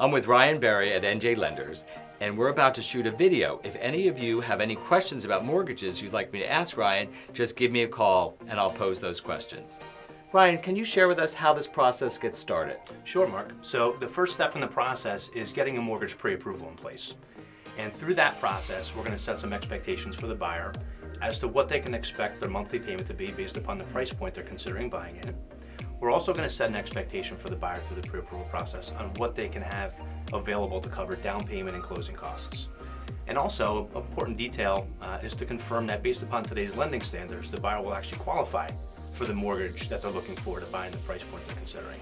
I'm with Ryan Berry at NJ Lenders, and we're about to shoot a video. If any of you have any questions about mortgages you'd like me to ask Ryan, just give me a call and I'll pose those questions. Ryan, can you share with us how this process gets started? Sure, Mark. So the first step in the process is getting a mortgage pre-approval in place. And through that process, we're going to set some expectations for the buyer as to what they can expect their monthly payment to be based upon the price point they're considering buying in. We're also going to set an expectation for the buyer through the pre-approval process on what they can have available to cover down payment and closing costs. And also, an important detail is to confirm that based upon today's lending standards, the buyer will actually qualify for the mortgage that they're looking for to buy in the price point they're considering.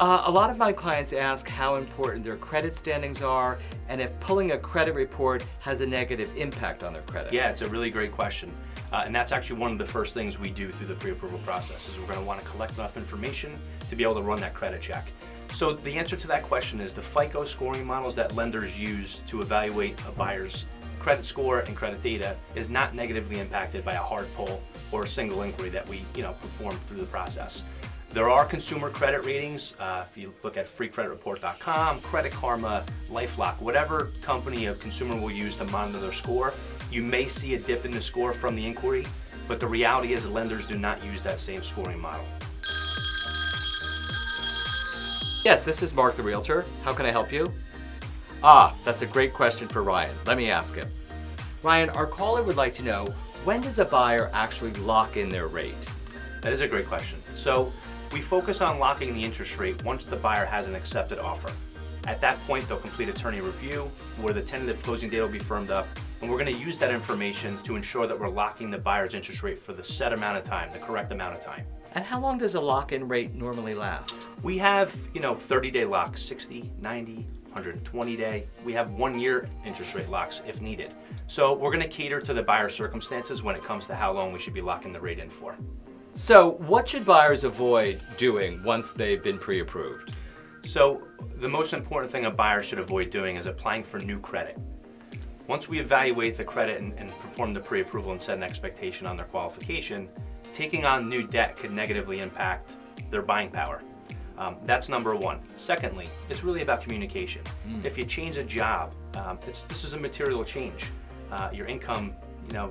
A lot of my clients ask how important their credit standings are and if pulling a credit report has a negative impact on their credit. Yeah, it's a really great question. And that's actually one of the first things we do through the pre-approval process is we're going to want to collect enough information to be able to run that credit check. So the answer to that question is the FICO scoring models that lenders use to evaluate a buyer's credit score and credit data is not negatively impacted by a hard pull or a single inquiry that we perform through the process. There are consumer credit ratings. If you look at freecreditreport.com, Credit Karma, LifeLock, whatever company a consumer will use to monitor their score, you may see a dip in the score from the inquiry, but the reality is lenders do not use that same scoring model. Yes, this is Mark the Realtor. How can I help you? That's a great question for Ryan. Let me ask him. Ryan, our caller would like to know, when does a buyer actually lock in their rate? That is a great question. So we focus on locking the interest rate once the buyer has an accepted offer. At that point, they'll complete attorney review where the tentative closing date will be firmed up, and we're going to use that information to ensure that we're locking the buyer's interest rate for the set amount of time, the correct amount of time. And how long does a lock-in rate normally last? We have, 30-day locks, 60, 90, 120-day. We have 1-year interest rate locks if needed. So we're going to cater to the buyer's circumstances when it comes to how long we should be locking the rate in for. So what should buyers avoid doing once they've been pre-approved? So the most important thing a buyer should avoid doing is applying for new credit. Once we evaluate the credit and perform the pre-approval and set an expectation on their qualification, taking on new debt could negatively impact their buying power. That's number one. Secondly, it's really about communication. If you change a job, this is a material change. Your income,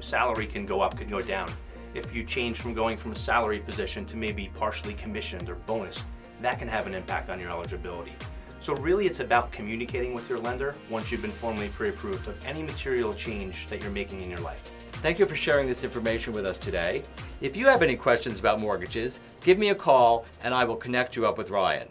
salary can go up, can go down. If you change from going from a salary position to maybe partially commissioned or bonused, that can have an impact on your eligibility. So really it's about communicating with your lender once you've been formally pre-approved of any material change that you're making in your life. Thank you for sharing this information with us today. If you have any questions about mortgages, give me a call and I will connect you up with Ryan.